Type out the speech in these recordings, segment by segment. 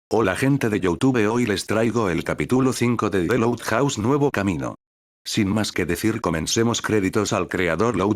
Hola gente de YouTube, hoy les traigo el capítulo 5 de The Loud House Nuevo Camino. Sin más que decir, comencemos. Créditos al creador Loud.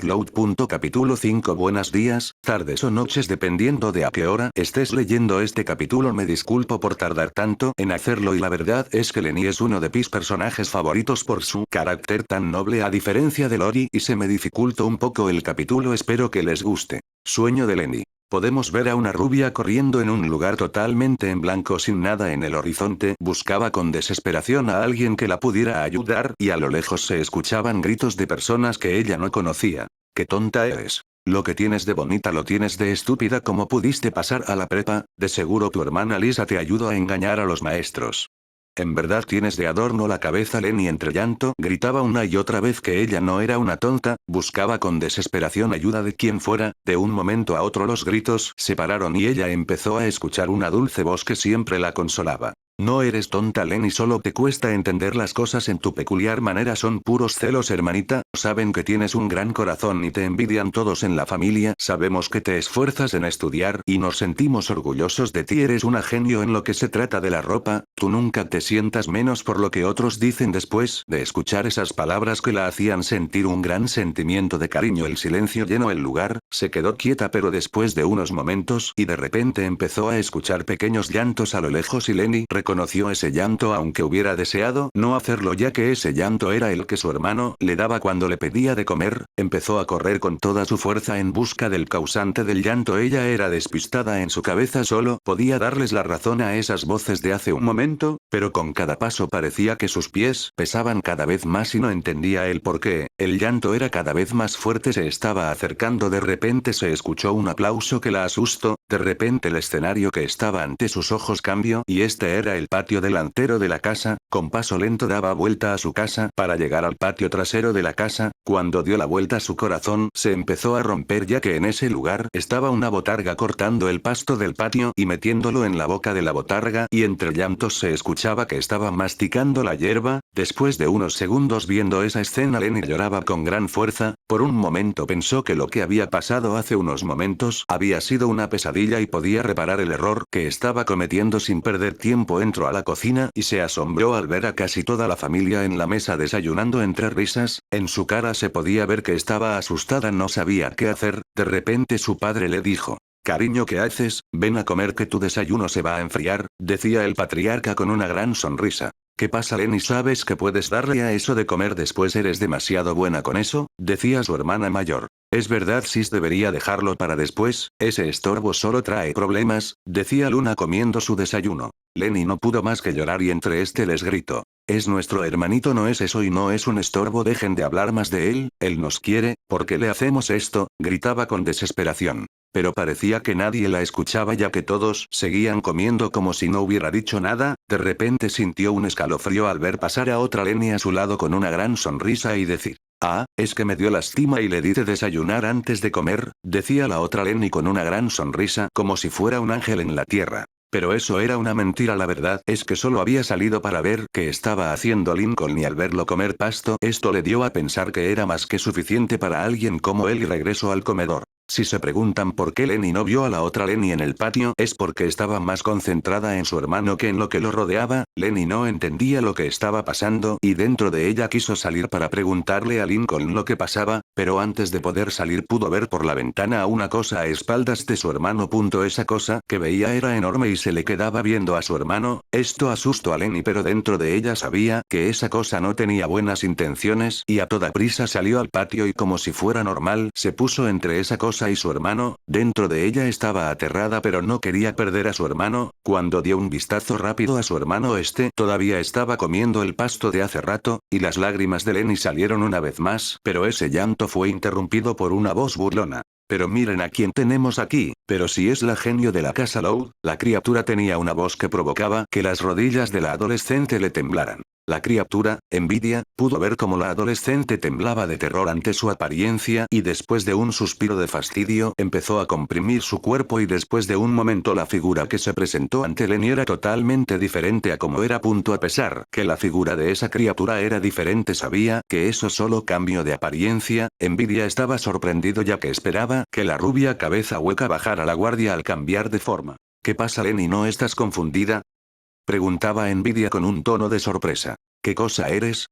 Capítulo 5. Buenos días, tardes o noches dependiendo de a qué hora estés leyendo este capítulo. Me disculpo por tardar tanto en hacerlo y la verdad es que Lenny es uno de mis personajes favoritos por su carácter tan noble a diferencia de Lori y se me dificultó un poco el capítulo. Espero que les guste. Sueño de Lenny. Podemos ver a una rubia corriendo en un lugar totalmente en blanco sin nada en el horizonte. Buscaba con desesperación a alguien que la pudiera ayudar y a lo lejos se escuchaban gritos de personas que ella no conocía. ¡Qué tonta eres! Lo que tienes de bonita lo tienes de estúpida. ¿Cómo pudiste pasar a la prepa? De seguro tu hermana Lisa te ayudó a engañar a los maestros. En verdad tienes de adorno la cabeza. Lenny entre llanto gritaba una y otra vez que ella no era una tonta, buscaba con desesperación ayuda de quien fuera. De un momento a otro los gritos se pararon y ella empezó a escuchar una dulce voz que siempre la consolaba. No eres tonta Lenny, solo te cuesta entender las cosas en tu peculiar manera. Son puros celos, hermanita. Saben que tienes un gran corazón y te envidian todos en la familia. Sabemos que te esfuerzas en estudiar y nos sentimos orgullosos de ti. Eres una genio en lo que se trata de la ropa. Tú nunca te sientas menos por lo que otros dicen. Después de escuchar esas palabras que la hacían sentir un gran sentimiento de cariño, el silencio llenó el lugar. Se quedó quieta pero después de unos momentos y de repente empezó a escuchar pequeños llantos a lo lejos y Lenny reconoció ese llanto aunque hubiera deseado no hacerlo, ya que ese llanto era el que su hermano le daba cuando le pedía de comer. Empezó a correr con toda su fuerza en busca del causante del llanto. Ella era despistada, en su cabeza solo podía darles la razón a esas voces de hace un momento, pero con cada paso parecía que sus pies pesaban cada vez más y no entendía el por qué. El llanto era cada vez más fuerte, se estaba acercando. De repente se escuchó un aplauso que la asustó. De repente el escenario que estaba ante sus ojos cambió y este era el patio delantero de la casa. Con paso lento daba vuelta a su casa para llegar al patio trasero de la casa. Cuando dio la vuelta su corazón se empezó a romper, ya que en ese lugar estaba una botarga cortando el pasto del patio y metiéndolo en la boca de la botarga, y entre llantos se escuchaba que estaba masticando la hierba. Después de unos segundos viendo esa escena, Lenny lloraba con gran fuerza. Por un momento pensó que lo que había pasado hace unos momentos había sido una pesadilla y podía reparar el error que estaba cometiendo. Sin perder tiempo entró a la cocina y se asombró al ver a casi toda la familia en la mesa desayunando entre risas. En su cara se podía ver que estaba asustada, no sabía qué hacer. De repente su padre le dijo: «Cariño, ¿qué haces? Ven a comer que tu desayuno se va a enfriar», decía el patriarca con una gran sonrisa. «¿Qué pasa Lenny? ¿Sabes que puedes darle a eso de comer después? Eres demasiado buena con eso», decía su hermana mayor. «Es verdad, Sis, debería dejarlo para después, ese estorbo solo trae problemas», decía Luna comiendo su desayuno. Lenny no pudo más que llorar y entre les gritó: «Es nuestro hermanito, no es eso y no es un estorbo, dejen de hablar más de él nos quiere, ¿por qué le hacemos esto?», gritaba con desesperación. Pero parecía que nadie la escuchaba, ya que todos seguían comiendo como si no hubiera dicho nada. De repente sintió un escalofrío al ver pasar a otra Lenny a su lado con una gran sonrisa y decir: «Ah, es que me dio lástima y le di de desayunar antes de comer», decía la otra Lenny con una gran sonrisa como si fuera un ángel en la tierra. Pero eso era una mentira. La verdad es que solo había salido para ver qué estaba haciendo Lincoln, y al verlo comer pasto esto le dio a pensar que era más que suficiente para alguien como él y regresó al comedor. Si se preguntan por qué Lenny no vio a la otra Lenny en el patio, es porque estaba más concentrada en su hermano que en lo que lo rodeaba. Lenny no entendía lo que estaba pasando y dentro de ella quiso salir para preguntarle a Lincoln lo que pasaba, pero antes de poder salir pudo ver por la ventana a una cosa a espaldas de su hermano. Esa cosa que veía era enorme y se le quedaba viendo a su hermano. Esto asustó a Lenny, pero dentro de ella sabía que esa cosa no tenía buenas intenciones y a toda prisa salió al patio y como si fuera normal se puso entre esa cosa y su hermano. Dentro de ella estaba aterrada pero no quería perder a su hermano. Cuando dio un vistazo rápido a su hermano, todavía estaba comiendo el pasto de hace rato, y las lágrimas de Lenny salieron una vez más, pero ese llanto fue interrumpido por una voz burlona. «Pero miren a quién tenemos aquí, pero si es la genio de la casa Loud». La criatura tenía una voz que provocaba que las rodillas de la adolescente le temblaran. La criatura, Envidia, pudo ver cómo la adolescente temblaba de terror ante su apariencia y después de un suspiro de fastidio empezó a comprimir su cuerpo, y después de un momento la figura que se presentó ante Lenny era totalmente diferente a como era. A pesar que la figura de esa criatura era diferente, sabía que eso solo cambio de apariencia. Envidia estaba sorprendido, ya que esperaba que la rubia cabeza hueca bajara la guardia al cambiar de forma. «¿Qué pasa Lenny? ¿No estás confundida? Preguntaba Envidia con un tono de sorpresa. ¿Qué cosa eres?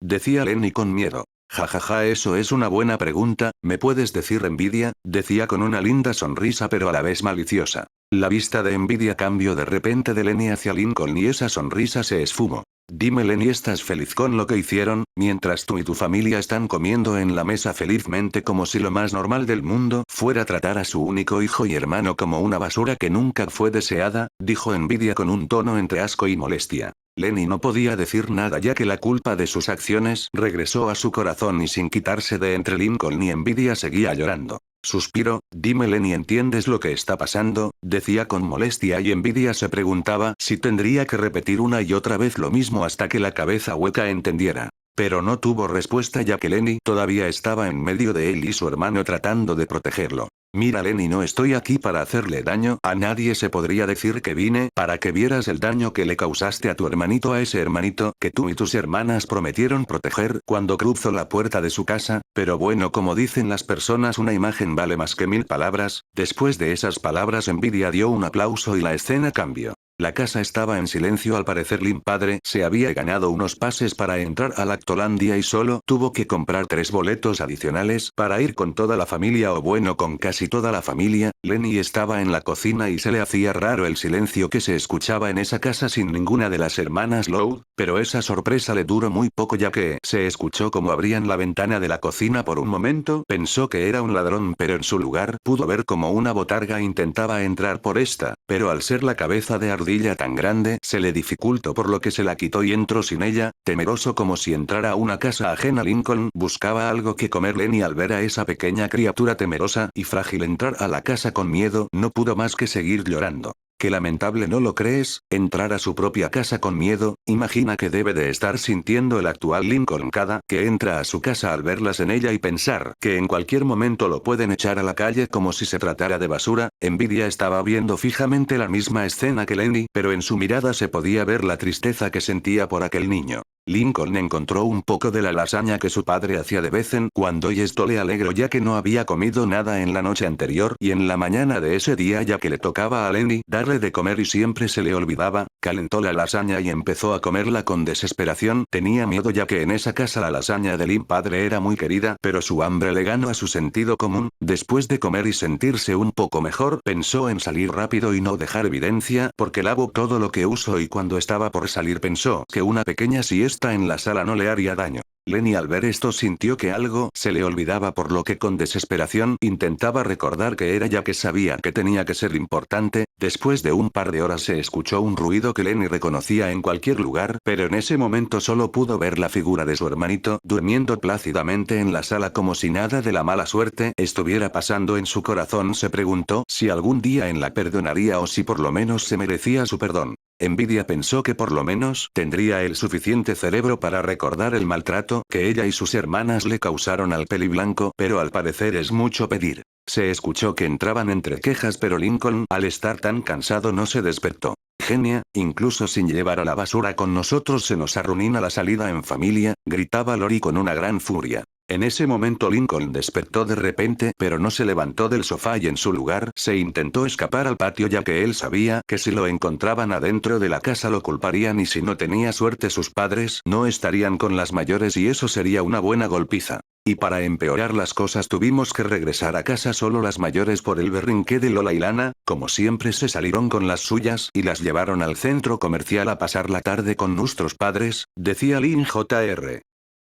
Decía Lenny con miedo. Jajaja, eso es una buena pregunta, ¿me puedes decir Envidia? Decía con una linda sonrisa pero a la vez maliciosa. La vista de Envidia cambió de repente de Lenny hacia Lincoln y esa sonrisa se esfumó. Dime Lenny, ¿estás feliz con lo que hicieron, mientras tú y tu familia están comiendo en la mesa felizmente como si lo más normal del mundo fuera tratar a su único hijo y hermano como una basura que nunca fue deseada? Dijo Envidia con un tono entre asco y molestia. Lenny no podía decir nada ya que la culpa de sus acciones regresó a su corazón y sin quitarse de entre Lincoln y Envidia seguía llorando. Suspiró. Dime Lenny, ¿entiendes lo que está pasando? Decía con molestia y Envidia se preguntaba si tendría que repetir una y otra vez lo mismo hasta que la cabeza hueca entendiera. Pero no tuvo respuesta ya que Lenny todavía estaba en medio de él y su hermano tratando de protegerlo. Mira Lenny, no estoy aquí para hacerle daño a nadie, se podría decir que vine para que vieras el daño que le causaste a tu hermanito, a ese hermanito que tú y tus hermanas prometieron proteger cuando cruzó la puerta de su casa, pero bueno, como dicen las personas, una imagen vale más que 1000 palabras. Después de esas palabras Envidia dio un aplauso y la escena cambió. La casa estaba en silencio, al parecer Lin padre se había ganado unos pases para entrar a Lactolandia y solo tuvo que comprar 3 boletos adicionales para ir con toda la familia, o bueno, con casi toda la familia. Lenny estaba en la cocina y se le hacía raro el silencio que se escuchaba en esa casa sin ninguna de las hermanas Loud, pero esa sorpresa le duró muy poco ya que se escuchó como abrían la ventana de la cocina. Por un momento pensó que era un ladrón, pero en su lugar pudo ver como una botarga intentaba entrar por esta, pero al ser la cabeza de ardilla tan grande se le dificultó, por lo que se la quitó y entró sin ella, temeroso como si entrara a una casa ajena. Lincoln buscaba algo que comer. Lenny, al ver a esa pequeña criatura temerosa y frágil entrar a la casa con miedo, no pudo más que seguir llorando. Qué lamentable, ¿no lo crees? Entrar a su propia casa con miedo. Imagina que debe de estar sintiendo el actual Lincoln cada que entra a su casa al verlas en ella y pensar que en cualquier momento lo pueden echar a la calle como si se tratara de basura. Envidia estaba viendo fijamente la misma escena que Lenny, pero en su mirada se podía ver la tristeza que sentía por aquel niño. Lincoln encontró un poco de la lasaña que su padre hacía de vez en cuando y esto le alegró ya que no había comido nada en la noche anterior y en la mañana de ese día, ya que le tocaba a Lenny darle de comer y siempre se le olvidaba, calentó la lasaña y empezó a comerla con desesperación. Tenía miedo ya que en esa casa la lasaña de Lin padre era muy querida, pero su hambre le ganó a su sentido común. Después de comer y sentirse un poco mejor, pensó en salir rápido y no dejar evidencia porque lavo todo lo que uso, y cuando estaba por salir pensó que una pequeña siesta en la sala no le haría daño. Lenny al ver esto sintió que algo se le olvidaba, por lo que con desesperación intentaba recordar qué era, ya que sabía que tenía que ser importante. Después de un par de horas se escuchó un ruido que Lenny reconocía en cualquier lugar, pero en ese momento solo pudo ver la figura de su hermanito durmiendo plácidamente en la sala como si nada de la mala suerte estuviera pasando en su corazón. Se preguntó si algún día la perdonaría o si por lo menos se merecía su perdón. Envidia pensó que por lo menos tendría el suficiente cerebro para recordar el maltrato que ella y sus hermanas le causaron al peliblanco, pero al parecer es mucho pedir. Se escuchó que entraban entre quejas, pero Lincoln, al estar tan cansado, no se despertó. Genia, incluso sin llevar a la basura con nosotros se nos arruina la salida en familia, gritaba Lori con una gran furia. En ese momento Lincoln despertó de repente, pero no se levantó del sofá y en su lugar se intentó escapar al patio, ya que él sabía que si lo encontraban adentro de la casa lo culparían y si no tenía suerte sus padres no estarían con las mayores y eso sería una buena golpiza. Y para empeorar las cosas tuvimos que regresar a casa solo las mayores por el berrinque de Lola y Lana. Como siempre se salieron con las suyas y las llevaron al centro comercial a pasar la tarde con nuestros padres, decía Lin Jr.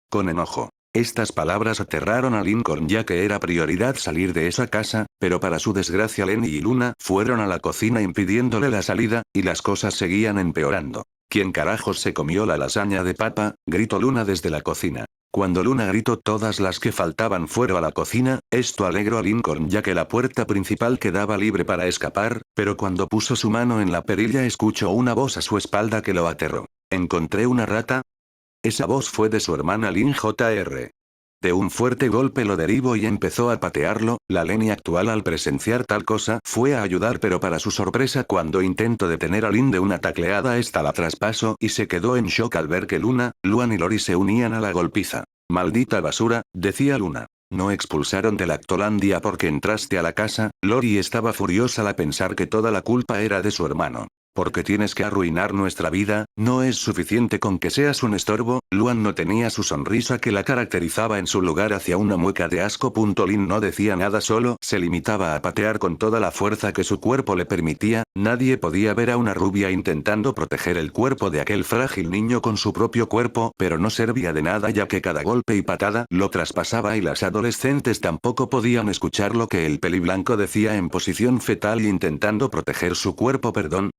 con enojo. Estas palabras aterraron a Lincoln ya que era prioridad salir de esa casa, pero para su desgracia Lenny y Luna fueron a la cocina impidiéndole la salida, y las cosas seguían empeorando. ¿Quién carajos se comió la lasaña de papa?, gritó Luna desde la cocina. Cuando Luna gritó, todas las que faltaban fueron a la cocina. Esto alegró a Lincoln ya que la puerta principal quedaba libre para escapar, pero cuando puso su mano en la perilla escuchó una voz a su espalda que lo aterró. ¿Encontré una rata? Esa voz fue de su hermana Lin Jr. De un fuerte golpe lo derribó y empezó a patearlo. La Lenny actual, al presenciar tal cosa, fue a ayudar, pero para su sorpresa cuando intentó detener a Lin de una tacleada esta la traspasó y se quedó en shock al ver que Luna, Luan y Lori se unían a la golpiza. Maldita basura, decía Luna. No expulsaron de Lactolandia porque entraste a la casa. Lori estaba furiosa al pensar que toda la culpa era de su hermano. ¿Por qué tienes que arruinar nuestra vida? No es suficiente con que seas un estorbo. Luan no tenía su sonrisa que la caracterizaba, en su lugar hacia una mueca de asco. Lin no decía nada, solo se limitaba a patear con toda la fuerza que su cuerpo le permitía. Nadie podía ver a una rubia intentando proteger el cuerpo de aquel frágil niño con su propio cuerpo, pero no servía de nada ya que cada golpe y patada lo traspasaba y las adolescentes tampoco podían escuchar lo que el peliblanco decía en posición fetal y intentando proteger su cuerpo. Perdón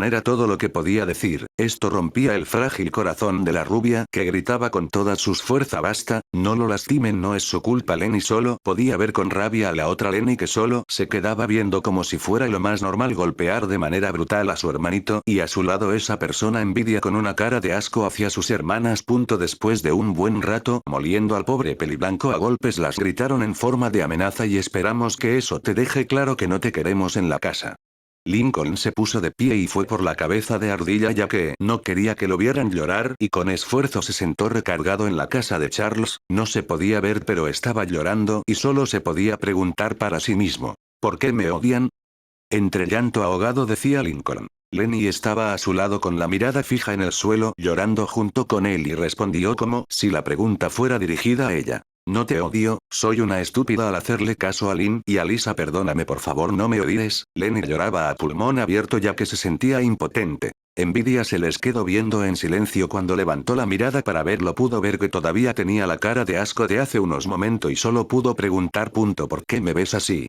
era todo lo que podía decir. Esto rompía el frágil corazón de la rubia, que gritaba con toda sus fuerza: basta, no lo lastimen, no es su culpa. Lenny solo podía ver con rabia a la otra Lenny, que solo se quedaba viendo como si fuera lo más normal golpear de manera brutal a su hermanito, y a su lado esa persona envidia con una cara de asco hacia sus hermanas. Después de un buen rato moliendo al pobre peliblanco a golpes, las gritaron en forma de amenaza: y esperamos que eso te deje claro que no te queremos en la casa. Lincoln se puso de pie y fue por la cabeza de Ardilla ya que no quería que lo vieran llorar, y con esfuerzo se sentó recargado en la casa de Charles. No se podía ver pero estaba llorando y solo se podía preguntar para sí mismo: ¿por qué me odian? Entre llanto ahogado decía Lincoln. Lenny estaba a su lado con la mirada fija en el suelo, llorando junto con él, y respondió como si la pregunta fuera dirigida a ella: no te odio, soy una estúpida al hacerle caso a Lynn y a Lisa. Perdóname, por favor, no me odies. Lenny lloraba a pulmón abierto ya que se sentía impotente. Envidia se les quedó viendo en silencio. Cuando levantó la mirada para verlo, pudo ver que todavía tenía la cara de asco de hace unos momentos y solo pudo preguntar: ¿por qué me ves así?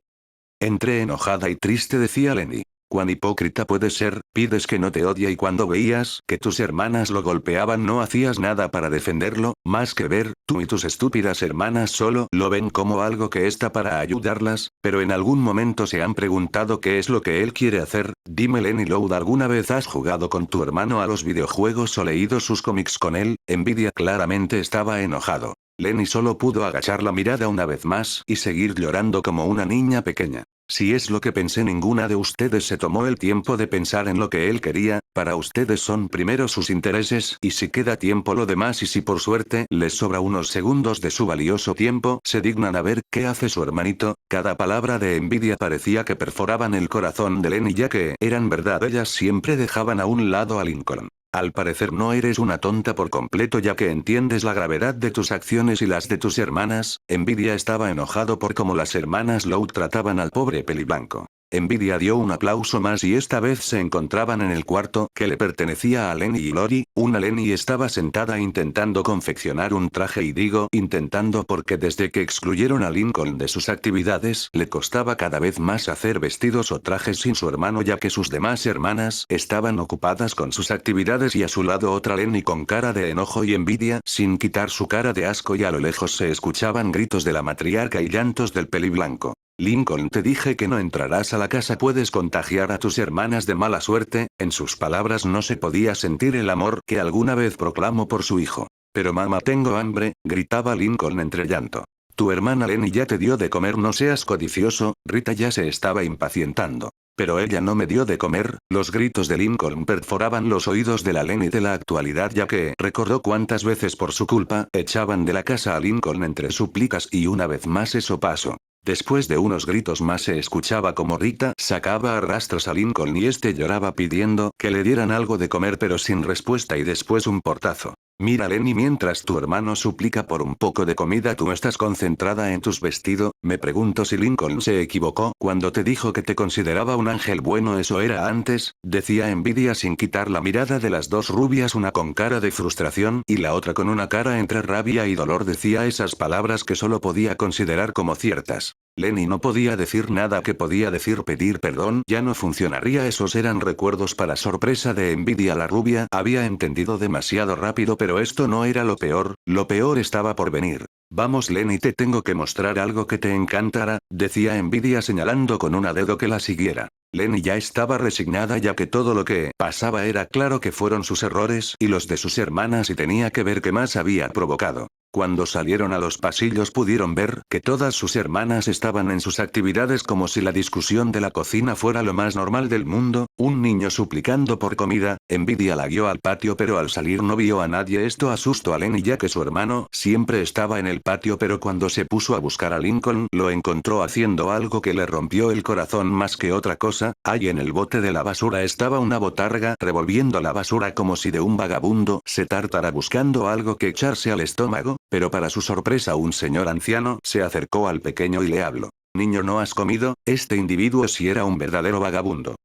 Entré enojada y triste, decía Lenny. Cuán hipócrita puedes ser, pides que no te odie y cuando veías que tus hermanas lo golpeaban no hacías nada para defenderlo, más que ver, tú y tus estúpidas hermanas solo lo ven como algo que está para ayudarlas, pero en algún momento se han preguntado qué es lo que él quiere hacer. Dime, Lenny Loud, ¿alguna vez has jugado con tu hermano a los videojuegos o leído sus cómics con él? Envidia claramente estaba enojado. Lenny solo pudo agachar la mirada una vez más y seguir llorando como una niña pequeña. Si es lo que pensé, ninguna de ustedes se tomó el tiempo de pensar en lo que él quería. Para ustedes son primero sus intereses, y si queda tiempo lo demás, y si por suerte les sobra unos segundos de su valioso tiempo, se dignan a ver qué hace su hermanito. Cada palabra de envidia parecía que perforaban el corazón de Lenny, ya que eran verdad, ellas siempre dejaban a un lado a Lincoln. Al parecer no eres una tonta por completo, ya que entiendes la gravedad de tus acciones y las de tus hermanas. Envidia estaba enojado por cómo las hermanas Loud trataban al pobre peliblanco. Envidia dio un aplauso más y esta vez se encontraban en el cuarto que le pertenecía a Lenny y Lori. Una Lenny estaba sentada intentando confeccionar un traje, y digo intentando porque desde que excluyeron a Lincoln de sus actividades le costaba cada vez más hacer vestidos o trajes sin su hermano, ya que sus demás hermanas estaban ocupadas con sus actividades, y a su lado otra Lenny con cara de enojo y envidia, sin quitar su cara de asco, y a lo lejos se escuchaban gritos de la matriarca y llantos del peliblanco. Lincoln, te dije que no entrarás a la casa, puedes contagiar a tus hermanas de mala suerte. En sus palabras no se podía sentir el amor que alguna vez proclamó por su hijo. Pero mamá, tengo hambre, gritaba Lincoln entre llanto. Tu hermana Lenny ya te dio de comer, no seas codicioso. Rita ya se estaba impacientando. Pero ella no me dio de comer. Los gritos de Lincoln perforaban los oídos de la Lenny de la actualidad, ya que recordó cuántas veces por su culpa echaban de la casa a Lincoln entre súplicas, y una vez más eso pasó. Después de unos gritos más se escuchaba como Rita sacaba a rastros a Lincoln y este lloraba pidiendo que le dieran algo de comer, pero sin respuesta, y después un portazo. Mira, Lenny, mientras tu hermano suplica por un poco de comida, tú estás concentrada en tus vestidos. Me pregunto si Lincoln se equivocó cuando te dijo que te consideraba un ángel bueno. Eso era antes, decía envidia sin quitar la mirada de las dos rubias, una con cara de frustración y la otra con una cara entre rabia y dolor. Decía esas palabras que solo podía considerar como ciertas. Lenny no podía decir nada. Que podía decir? Pedir perdón ya no funcionaría. Esos eran recuerdos. Para sorpresa de envidia, la rubia había entendido demasiado rápido, pero esto no era lo peor estaba por venir. Vamos, Lenny, te tengo que mostrar algo que te encantará, decía envidia señalando con un dedo que la siguiera. Lenny ya estaba resignada, ya que todo lo que pasaba era claro que fueron sus errores y los de sus hermanas, y tenía que ver qué más había provocado. Cuando salieron a los pasillos pudieron ver que todas sus hermanas estaban en sus actividades como si la discusión de la cocina fuera lo más normal del mundo, un niño suplicando por comida, Envidia la guió al patio pero al salir no vio a nadie. Esto asustó a Lenny ya que su hermano siempre estaba en el patio, pero cuando se puso a buscar a Lincoln lo encontró haciendo algo que le rompió el corazón más que otra cosa. Ahí en el bote de la basura estaba una botarga revolviendo la basura como si de un vagabundo se tratara buscando algo que echarse al estómago, pero para su sorpresa un señor anciano se acercó al pequeño y le habló. Niño, ¿no has comido? Este individuo sí era un verdadero vagabundo.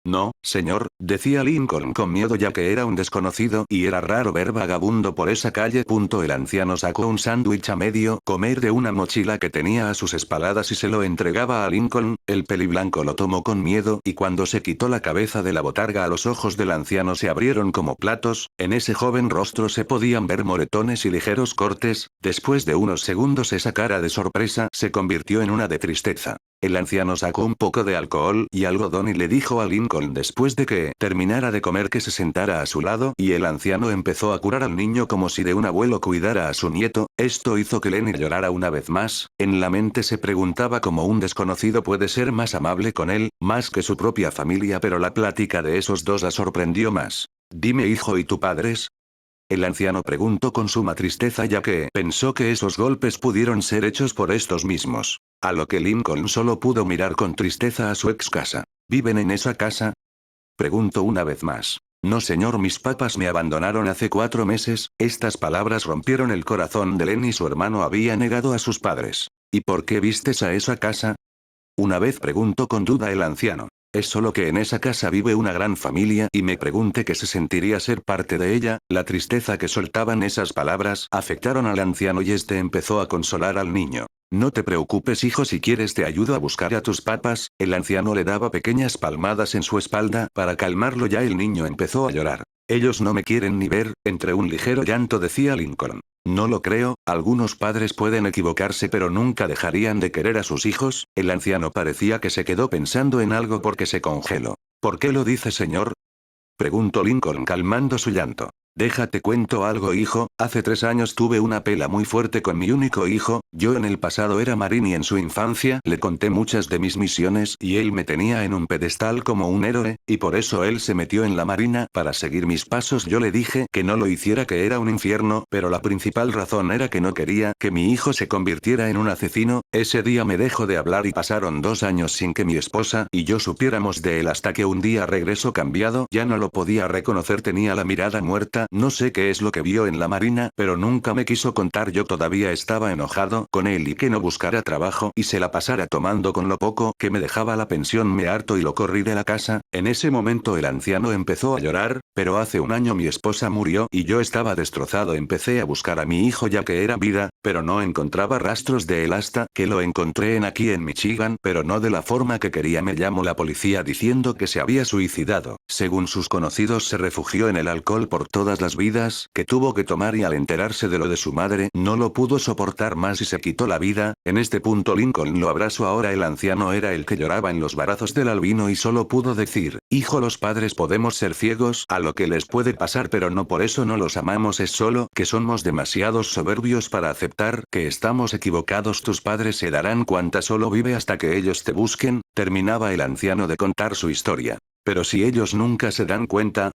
No, señor, decía Lincoln con miedo ya que era un desconocido y era raro ver vagabundo por esa calle. El anciano sacó un sándwich a medio comer de una mochila que tenía a sus espaldas y se lo entregaba a Lincoln. El peliblanco lo tomó con miedo y cuando se quitó la cabeza de la botarga los ojos del anciano se abrieron como platos, en ese joven rostro se podían ver moretones y ligeros cortes. Después de unos segundos esa cara de sorpresa se convirtió en una de tristeza. El anciano sacó un poco de alcohol y algodón y le dijo a Lincoln después de que terminara de comer que se sentara a su lado y el anciano empezó a curar al niño como si de un abuelo cuidara a su nieto. Esto hizo que Lenny llorara una vez más. En la mente se preguntaba cómo un desconocido puede ser más amable con él, más que su propia familia, pero la plática de esos dos la sorprendió más. Dime, hijo, ¿y tu padres? El anciano preguntó con suma tristeza ya que pensó que esos golpes pudieron ser hechos por estos mismos. A lo que Lincoln solo pudo mirar con tristeza a su ex casa. ¿Viven en esa casa? Preguntó una vez más. No, señor, mis papás me abandonaron hace 4 meses. Estas palabras rompieron el corazón de Lenny. Su hermano había negado a sus padres. ¿Y por qué vistes a esa casa? Una vez preguntó con duda el anciano. Es solo que en esa casa vive una gran familia y me pregunté qué se sentiría ser parte de ella. La tristeza que soltaban esas palabras afectaron al anciano y este empezó a consolar al niño. No te preocupes, hijo, si quieres te ayudo a buscar a tus papás. El anciano le daba pequeñas palmadas en su espalda para calmarlo. Ya el niño empezó a llorar. Ellos no me quieren ni ver. Entre un ligero llanto decía Lincoln. No lo creo, algunos padres pueden equivocarse pero nunca dejarían de querer a sus hijos. El anciano parecía que se quedó pensando en algo porque se congeló. ¿Por qué lo dice, señor? Preguntó Lincoln calmando su llanto. Déjate cuento algo, hijo, hace 3 años tuve una pelea muy fuerte con mi único hijo. Yo en el pasado era marín y en su infancia le conté muchas de mis misiones y él me tenía en un pedestal como un héroe, y por eso él se metió en la marina para seguir mis pasos. Yo le dije que no lo hiciera, que era un infierno, pero la principal razón era que no quería que mi hijo se convirtiera en un asesino. Ese día me dejó de hablar y pasaron 2 años sin que mi esposa y yo supiéramos de él hasta que un día regresó cambiado. Ya no lo podía reconocer, tenía la mirada muerta. No sé qué es lo que vio en la marina, pero nunca me quiso contar. Yo todavía estaba enojado con él y que no buscara trabajo y se la pasara tomando con lo poco que me dejaba la pensión. Me harto y lo corrí de la casa. En ese momento el anciano empezó a llorar, pero hace 1 año mi esposa murió y yo estaba destrozado. Empecé a buscar a mi hijo ya que era vida, pero no encontraba rastros de él hasta que lo encontré aquí en Michigan, pero no de la forma que quería. Me llamó la policía diciendo que se había suicidado. Según sus conocidos se refugió en el alcohol por todas las vidas que tuvo que tomar y al enterarse de lo de su madre no lo pudo soportar más y se quitó la vida. En este punto Lincoln lo abrazó. Ahora el anciano era el que lloraba en los brazos del albino y solo pudo decir, hijo, los padres podemos ser ciegos a lo que les puede pasar pero no por eso no los amamos, es solo que somos demasiados soberbios para aceptar que estamos equivocados. Tus padres se darán cuenta, solo vive hasta que ellos te busquen. Terminaba el anciano de contar su historia. Pero si ellos nunca se dan cuenta,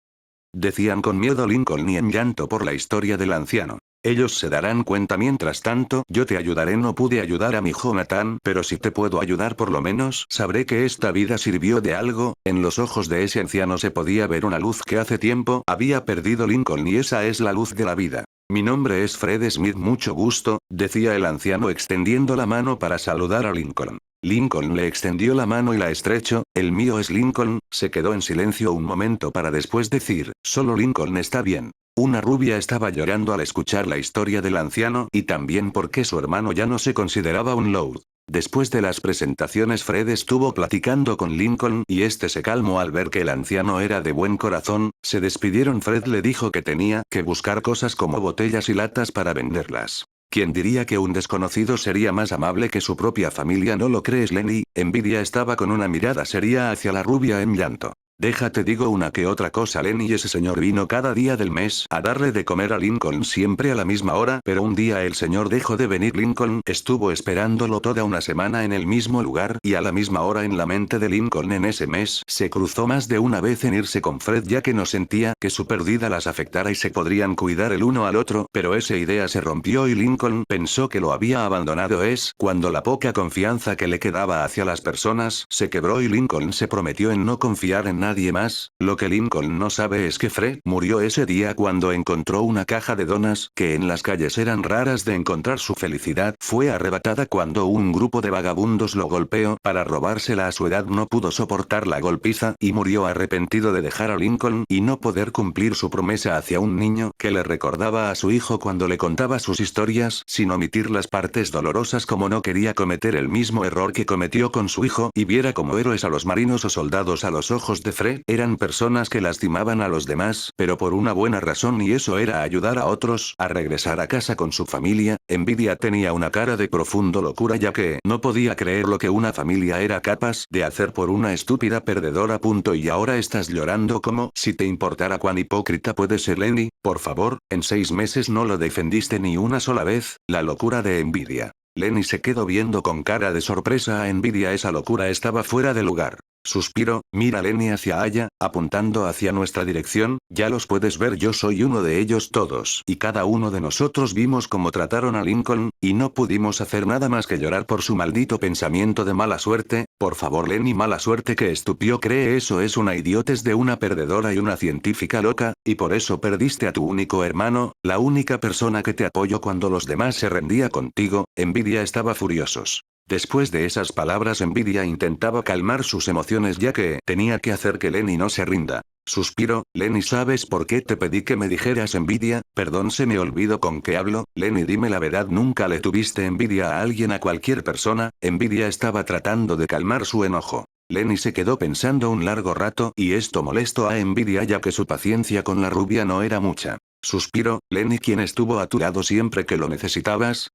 decían con miedo Lincoln y en llanto por la historia del anciano. Ellos se darán cuenta. Mientras tanto, yo te ayudaré. No pude ayudar a mi Jonathan, pero si te puedo ayudar por lo menos sabré que esta vida sirvió de algo. En los ojos de ese anciano se podía ver una luz que hace tiempo había perdido Lincoln y esa es la luz de la vida. Mi nombre es Fred Smith, mucho gusto, decía el anciano extendiendo la mano para saludar a Lincoln. Lincoln le extendió la mano y la estrechó. El mío es Lincoln. Se quedó en silencio un momento para después decir, solo Lincoln está bien. Una rubia estaba llorando al escuchar la historia del anciano y también porque su hermano ya no se consideraba un Lord. Después de las presentaciones Fred estuvo platicando con Lincoln y este se calmó al ver que el anciano era de buen corazón. Se despidieron. Fred le dijo que tenía que buscar cosas como botellas y latas para venderlas. ¿Quién diría que un desconocido sería más amable que su propia familia? ¿No lo crees, Lenny? Envidia estaba con una mirada seria hacia la rubia en llanto. Déjate digo una que otra cosa Lenny ese señor vino cada día del mes a darle de comer a Lincoln siempre a la misma hora pero un día el señor dejó de venir Lincoln estuvo esperándolo toda una semana en el mismo lugar y a la misma hora en la mente de Lincoln en ese mes se cruzó más de una vez en irse con Fred ya que no sentía que su pérdida las afectara y se podrían cuidar el uno al otro pero esa idea se rompió y Lincoln pensó que lo había abandonado es cuando la poca confianza que le quedaba hacia las personas se quebró y Lincoln se prometió en no confiar en nadie más. Lo que Lincoln no sabe es que Fred murió ese día cuando encontró una caja de donas que en las calles eran raras de encontrar. Su felicidad fue arrebatada cuando un grupo de vagabundos lo golpeó para robársela. A su edad no pudo soportar la golpiza y murió arrepentido de dejar a Lincoln y no poder cumplir su promesa hacia un niño que le recordaba a su hijo cuando le contaba sus historias sin omitir las partes dolorosas como no quería cometer el mismo error que cometió con su hijo y viera como héroes a los marinos o soldados. A los ojos de Fred eran personas que lastimaban a los demás pero por una buena razón y eso era ayudar a otros a regresar a casa con su familia. Envidia tenía una cara de profundo locura ya que no podía creer lo que una familia era capaz de hacer por una estúpida perdedora. Y ahora estás llorando como si te importara cuán hipócrita puede ser Lenny, por favor, en 6 meses no lo defendiste ni una sola vez. La locura de Envidia. Lenny se quedó viendo con cara de sorpresa a Envidia. Esa locura estaba fuera de lugar. Suspiro, mira Lenny hacia allá, apuntando hacia nuestra dirección, ya los puedes ver yo soy uno de ellos todos y cada uno de nosotros vimos cómo trataron a Lincoln, y no pudimos hacer nada más que llorar por su maldito pensamiento de mala suerte. Por favor Lenny mala suerte que estúpido cree eso es una idiotez de una perdedora y una científica loca, y por eso perdiste a tu único hermano, la única persona que te apoyó cuando los demás se rendía contigo. Envidia estaba furiosos. Después de esas palabras Envidia intentaba calmar sus emociones ya que tenía que hacer que Lenny no se rinda. Suspiro, Lenny ¿sabes por qué te pedí que me dijeras Envidia? Perdón se me olvidó con qué hablo. Lenny dime la verdad nunca le tuviste envidia a alguien a cualquier persona. Envidia estaba tratando de calmar su enojo. Lenny se quedó pensando un largo rato y esto molestó a Envidia ya que su paciencia con la rubia no era mucha. Suspiro, Lenny ¿quién estuvo a tu lado siempre que lo necesitabas?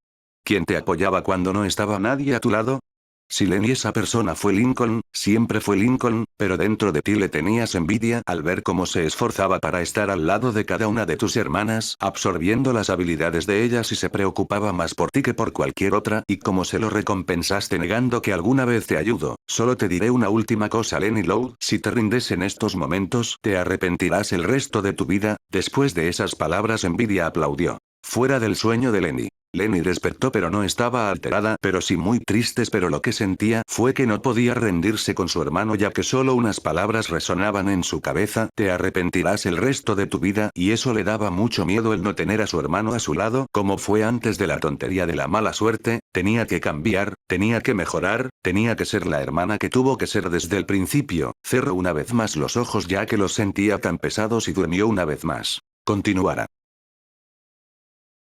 ¿Quién te apoyaba cuando no estaba nadie a tu lado? Si Lenny esa persona fue Lincoln, siempre fue Lincoln, pero dentro de ti le tenías envidia al ver cómo se esforzaba para estar al lado de cada una de tus hermanas, absorbiendo las habilidades de ellas y se preocupaba más por ti que por cualquier otra y cómo se lo recompensaste negando que alguna vez te ayudó. Solo te diré una última cosa Lenny Loud, si te rindes en estos momentos, te arrepentirás el resto de tu vida. Después de esas palabras Envidia aplaudió. Fuera del sueño de Lenny. Lenny despertó pero no estaba alterada pero sí muy tristes pero lo que sentía fue que no podía rendirse con su hermano ya que solo unas palabras resonaban en su cabeza, te arrepentirás el resto de tu vida y eso le daba mucho miedo el no tener a su hermano a su lado como fue antes de la tontería de la mala suerte, tenía que cambiar, tenía que mejorar, tenía que ser la hermana que tuvo que ser desde el principio. Cerró una vez más los ojos ya que los sentía tan pesados y durmió una vez más. Continuará.